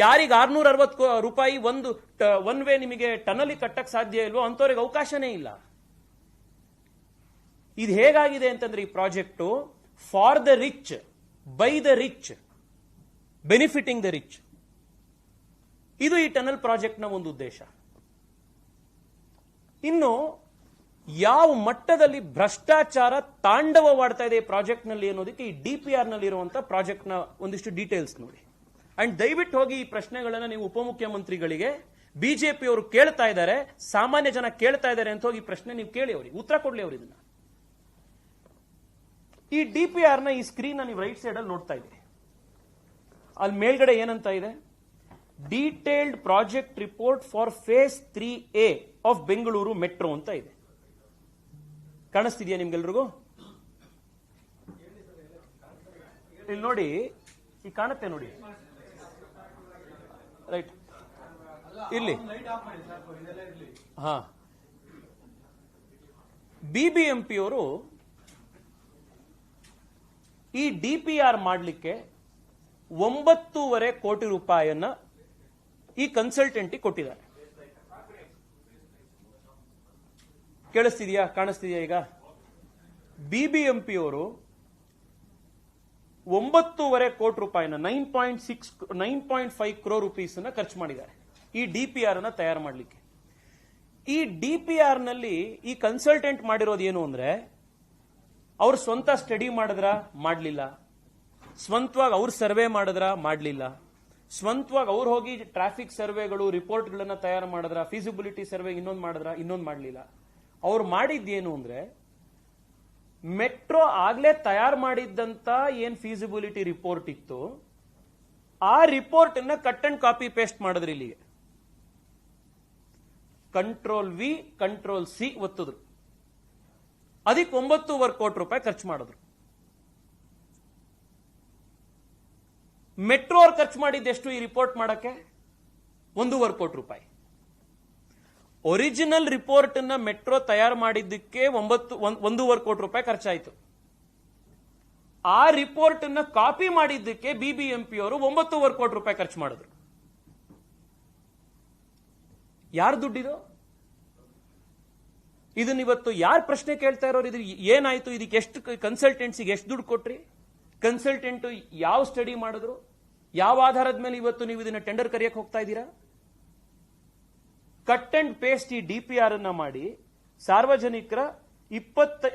ಯಾರಿಗೆ 660 ರೂಪಾಯಿ ಒಂದು ಒನ್ ವೇ ನಿಮಗೆ ಟನಲ್ ಕಟ್ಟಕ್ ಸಾಧ್ಯ ಇಲ್ವೋ ಅಂತವ್ರಿಗೆ ಅವಕಾಶನೇ ಇಲ್ಲ. ಇದು ಹೇಗಾಗಿದೆ ಅಂತಂದ್ರೆ ಈ project for the rich by the rich benefiting the rich. ಇದು ಈ ಟನಲ್ ಪ್ರಾಜೆಕ್ಟ್ ನ ಒಂದು ಉದ್ದೇಶ. ಇನ್ನು ಯಾವ ಮಟ್ಟದಲ್ಲಿ ಭ್ರಷ್ಟಾಚಾರ ತಾಂಡವವಾಡ್ತಾ ಇದೆ ಈ ಪ್ರಾಜೆಕ್ಟ್ ನಲ್ಲಿ ಅನ್ನೋದಕ್ಕೆ ಈ ಡಿಪಿಆರ್ ನಲ್ಲಿ ಇರುವಂತಹ ಪ್ರಾಜೆಕ್ಟ್ ನ ಒಂದಿಷ್ಟು ಡೀಟೇಲ್ಸ್ ನೋಡಿ. ಅಂಡ್ ದಯವಿಟ್ಟು ಹೋಗಿ ಈ ಪ್ರಶ್ನೆಗಳನ್ನ ನೀವು ಉಪಮುಖ್ಯಮಂತ್ರಿಗಳಿಗೆ ಬಿಜೆಪಿ ಅವರು ಕೇಳ್ತಾ ಇದ್ದಾರೆ, ಸಾಮಾನ್ಯ ಜನ ಕೇಳ್ತಾ ಇದ್ದಾರೆ ಅಂತ ಹೋಗಿ ಈ ಪ್ರಶ್ನೆ ನೀವು ಕೇಳಿ, ಅವ್ರಿಗೆ ಉತ್ತರ ಕೊಡ್ಲಿ ಅವರು. ಇದನ್ನ ಈ ಡಿಪಿಆರ್ ನ ಈ ಸ್ಕ್ರೀನ್ ನೀವು ರೈಟ್ ಸೈಡ್ ಅಲ್ಲಿ ನೋಡ್ತಾ ಇದ್ದೀರಿ. ಅಲ್ಲಿ ಮೇಲ್ಗಡೆ ಏನಂತ ಇದೆ, detailed project report for phase 3A of Bengaluru metro ಅಂತ ಇದೆ. ಕಾಣಿಸ್ತಿದ್ಯಾ ನಿಮ್ಗೆಲ್ರಿಗೂ? ಇಲ್ಲಿ ನೋಡಿ, ಈ ಕಾಣುತ್ತೆ ನೋಡಿ, ರೈಟ್ ಇಲ್ಲಿ. ಹಾ, ಬಿಬಿಎಂಪಿ ಅವರು ಈ ಡಿಪಿಆರ್ ಮಾಡಲಿಕ್ಕೆ 9.5 ಕೋಟಿ ರೂಪಾಯಿಯನ್ನ ಈ ಕನ್ಸಲ್ಟೆಂಟ್ ಕೊಟ್ಟಿದ್ದಾರೆ. ಕೇಳಿಸ್ತಿದ್ಯಾ? ಕಾಣಿಸ್ತಿದ್ಯಾ? ಈಗ ಬಿಬಿಎಂಪಿ ಅವರು 9.5 ಕೋಟಿ ರೂಪಾಯಿನ 9.5 ಕ್ರೋರ್ ರುಪೀಸ್ ಖರ್ಚು ಮಾಡಿದ್ದಾರೆ ಈ ಡಿಪಿಆರ್ ಅನ್ನ ತಯಾರು ಮಾಡಲಿಕ್ಕೆ. ಈ ಡಿಪಿಆರ್ ನಲ್ಲಿ ಈ ಕನ್ಸಲ್ಟೆಂಟ್ ಮಾಡಿರೋದು ಏನು ಅಂದ್ರೆ, ಅವ್ರು ಸ್ವಂತ ಸ್ಟಡಿ ಮಾಡಿದ್ರ? ಮಾಡಲಿಲ್ಲ. ಸ್ವಂತವಾಗಿ ಅವ್ರು ಸರ್ವೆ ಮಾಡಿದ್ರ? ಮಾಡಲಿಲ್ಲ. ಸ್ವಂತವಾಗಿ ಅವ್ರು ಹೋಗಿ ಟ್ರಾಫಿಕ್ ಸರ್ವೆಗಳು ರಿಪೋರ್ಟ್ಗಳನ್ನ ತಯಾರು ಮಾಡಿದ್ರ? ಫೀಸಿಬಿಲಿಟಿ ಸರ್ವೆ ಇನ್ನೊಂದು ಮಾಡಿದ್ರ? ಇನ್ನೊಂದು ಮಾಡಲಿಲ್ಲ. ಅವ್ರು ಮಾಡಿದ್ದೇನು ಅಂದ್ರೆ, ಮೆಟ್ರೋ ಆಗ್ಲೇ ತಯಾರು ಮಾಡಿದ್ದಂತ ಏನ್ ಫೀಸಿಬಿಲಿಟಿ ರಿಪೋರ್ಟ್ ಇತ್ತು, ಆ ರಿಪೋರ್ಟ್ ಅನ್ನ ಕಟ್ ಅಂಡ್ ಕಾಪಿ ಪೇಸ್ಟ್ ಮಾಡಿದ್ರು. ಇಲ್ಲಿಗೆ Ctrl+V Ctrl+C ಒತ್ತಿದ್ರು. ಅದಕ್ಕೆ 9.5 ಕೋಟಿ ರೂಪಾಯಿ ಖರ್ಚು ಮಾಡಿದ್ರು. ಮೆಟ್ರೋ ಅವ್ರು ಖರ್ಚು ಮಾಡಿದ್ದೆಷ್ಟು ಈ ರಿಪೋರ್ಟ್ ಮಾಡಕ್ಕೆ? 1.5 ಕೋಟಿ ರೂಪಾಯಿ. ಒರಿಜಿನಲ್ ರಿಪೋರ್ಟ್ ಅನ್ನ ಮೆಟ್ರೋ ತಯಾರು ಮಾಡಿದ್ದಕ್ಕೆ 1.5 ಕೋಟಿ ರೂಪಾಯಿ ಖರ್ಚಾಯಿತು. ಆ ರಿಪೋರ್ಟ್ ಅನ್ನ ಕಾಪಿ ಮಾಡಿದ್ದಕ್ಕೆ ಬಿಬಿಎಂಪಿ ಅವರು 9.5 ಕೋಟಿ ರೂಪಾಯಿ ಖರ್ಚು ಮಾಡಿದ್ರು. ಯಾರು ದುಡ್ಡಿದು? ಇದನ್ನ ಇವತ್ತು ಯಾರು ಪ್ರಶ್ನೆ ಕೇಳ್ತಾ ಇರೋರು? ಇದು ಏನಾಯ್ತು? ಇದಕ್ಕೆ ಎಷ್ಟು ಕನ್ಸಲ್ಟೆನ್ಸಿಗೆ ಎಷ್ಟು ದುಡ್ಡು ಕೊಟ್ರಿ? ಕನ್ಸಲ್ಟೆಂಟ್ ಯಾವ ಸ್ಟಡಿ ಮಾಡಿದ್ರು? ಯಾವ ಆಧಾರದ ಮೇಲೆ ಇವತ್ತು ನೀವು ಇದನ್ನ ಟೆಂಡರ್ ಕರೆಯಕ್ಕೆ ಹೋಗ್ತಾ ಇದ್ದೀರಾ? ಕಟ್ ಅಂಡ್ ಪೇಸ್ಟ್ ಈ ಡಿಪಿಆರ್ ಅನ್ನ ಮಾಡಿ ಸಾರ್ವಜನಿಕರ 40